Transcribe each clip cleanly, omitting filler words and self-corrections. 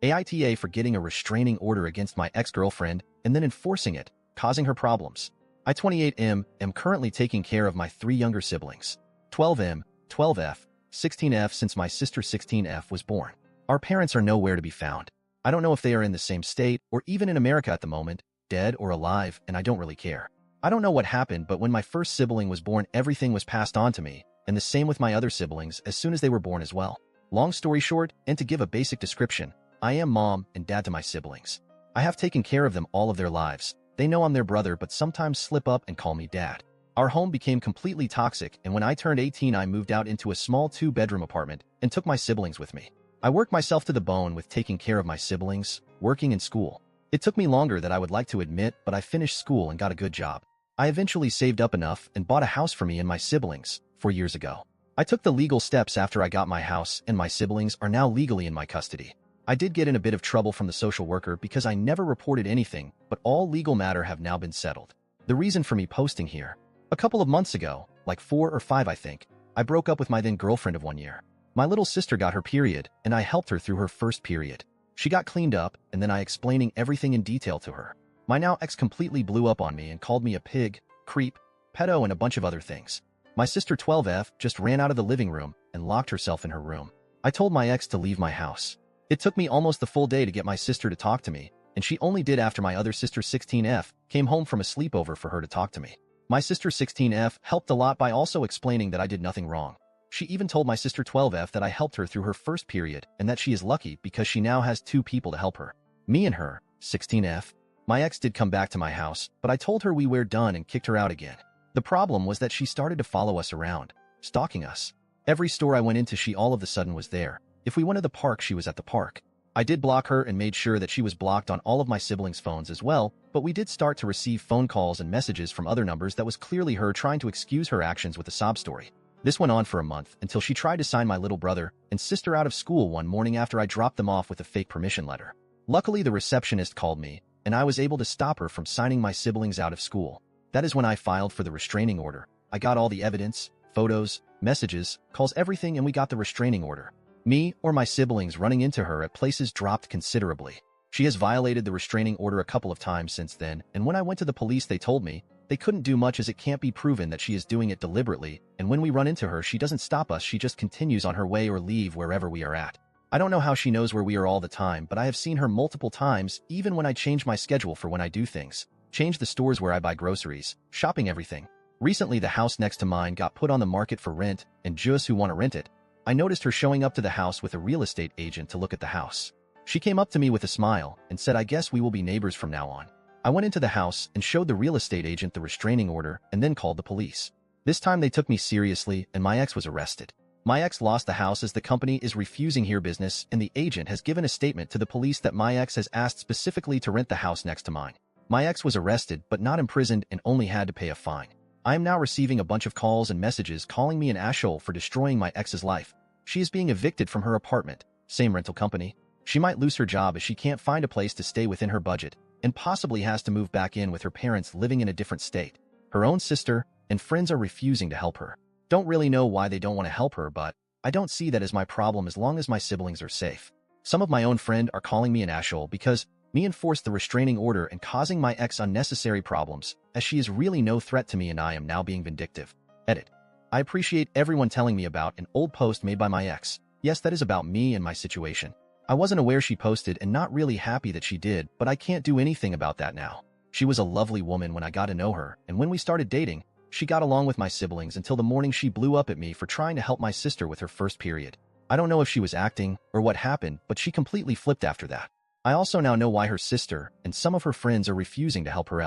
AITA for getting a restraining order against my ex-girlfriend and then enforcing it, causing her problems. I, 28M, am currently taking care of my 3 younger siblings, 12M, 12F, 16F since my sister 16F was born. Our parents are nowhere to be found. I don't know if they are in the same state or even in America at the moment, dead or alive, and I don't really care. I don't know what happened, but when my first sibling was born, everything was passed on to me, and the same with my other siblings as soon as they were born as well. Long story short, and to give a basic description, I am mom and dad to my siblings. I have taken care of them all of their lives. They know I'm their brother but sometimes slip up and call me dad. Our home became completely toxic, and when I turned 18 I moved out into a small 2-bedroom apartment and took my siblings with me. I worked myself to the bone with taking care of my siblings, working in school. It took me longer than I would like to admit, but I finished school and got a good job. I eventually saved up enough and bought a house for me and my siblings 4 years ago. I took the legal steps after I got my house, and my siblings are now legally in my custody. I did get in a bit of trouble from the social worker because I never reported anything, but all legal matter have now been settled. The reason for me posting here: a couple of months ago, like 4 or 5 I think, I broke up with my then girlfriend of 1 year. My little sister got her period, and I helped her through her first period. She got cleaned up, and then I explaining everything in detail to her. My now ex completely blew up on me and called me a pig, creep, pedo, and a bunch of other things. My sister 12F just ran out of the living room and locked herself in her room. I told my ex to leave my house. It took me almost the full day to get my sister to talk to me, and she only did after my other sister 16F came home from a sleepover for her to talk to me. My sister 16F helped a lot by also explaining that I did nothing wrong. She even told my sister 12F that I helped her through her first period and that she is lucky because she now has 2 people to help her. Me and her, 16F. My ex did come back to my house, but I told her we were done and kicked her out again. The problem was that she started to follow us around, stalking us. Every store I went into, she all of a sudden was there. If we went to the park, she was at the park. I did block her and made sure that she was blocked on all of my siblings' phones as well, but we did start to receive phone calls and messages from other numbers that was clearly her trying to excuse her actions with a sob story. This went on for a month until she tried to sign my little brother and sister out of school one morning after I dropped them off with a fake permission letter. Luckily, the receptionist called me, and I was able to stop her from signing my siblings out of school. That is when I filed for the restraining order. I got all the evidence, photos, messages, calls, everything, and we got the restraining order. Me or my siblings running into her at places dropped considerably. She has violated the restraining order a couple of times since then, and when I went to the police they told me they couldn't do much as it can't be proven that she is doing it deliberately, and when we run into her she doesn't stop us, she just continues on her way or leave wherever we are at. I don't know how she knows where we are all the time, but I have seen her multiple times, even when I change my schedule for when I do things. Change the stores where I buy groceries, shopping, everything. Recently the house next to mine got put on the market for rent, and Jus who want to rent it. I noticed her showing up to the house with a real estate agent to look at the house. She came up to me with a smile and said, "I guess we will be neighbors from now on." I went into the house and showed the real estate agent the restraining order and then called the police. This time they took me seriously and my ex was arrested. My ex lost the house as the company is refusing her business, and the agent has given a statement to the police that my ex has asked specifically to rent the house next to mine. My ex was arrested but not imprisoned and only had to pay a fine. I am now receiving a bunch of calls and messages calling me an asshole for destroying my ex's life. She is being evicted from her apartment, same rental company. She might lose her job as she can't find a place to stay within her budget, and possibly has to move back in with her parents living in a different state. Her own sister and friends are refusing to help her. Don't really know why they don't want to help her, but I don't see that as my problem as long as my siblings are safe. Some of my own friend are calling me an asshole because me enforced the restraining order and causing my ex unnecessary problems, as she is really no threat to me and I am now being vindictive. Edit. I appreciate everyone telling me about an old post made by my ex. Yes, that is about me and my situation. I wasn't aware she posted and not really happy that she did, but I can't do anything about that now. She was a lovely woman when I got to know her, and when we started dating, she got along with my siblings until the morning she blew up at me for trying to help my sister with her first period. I don't know if she was acting or what happened, but she completely flipped after that. I also now know why her sister and some of her friends are refusing to help her.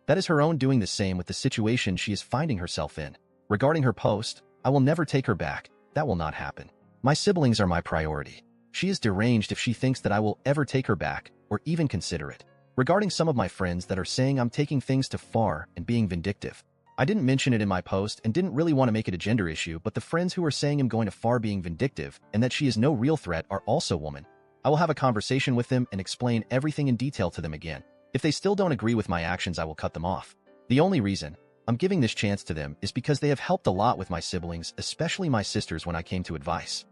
That is her own doing the same with the situation she is finding herself in. Regarding her post, I will never take her back. That will not happen. My siblings are my priority. She is deranged if she thinks that I will ever take her back or even consider it. Regarding some of my friends that are saying I'm taking things too far and being vindictive, I didn't mention it in my post and didn't really want to make it a gender issue, but the friends who are saying I'm going too far being vindictive and that she is no real threat are also women. I will have a conversation with them and explain everything in detail to them again. If they still don't agree with my actions, I will cut them off. The only reason I'm giving this chance to them is because they have helped a lot with my siblings, especially my sisters when I came to advice.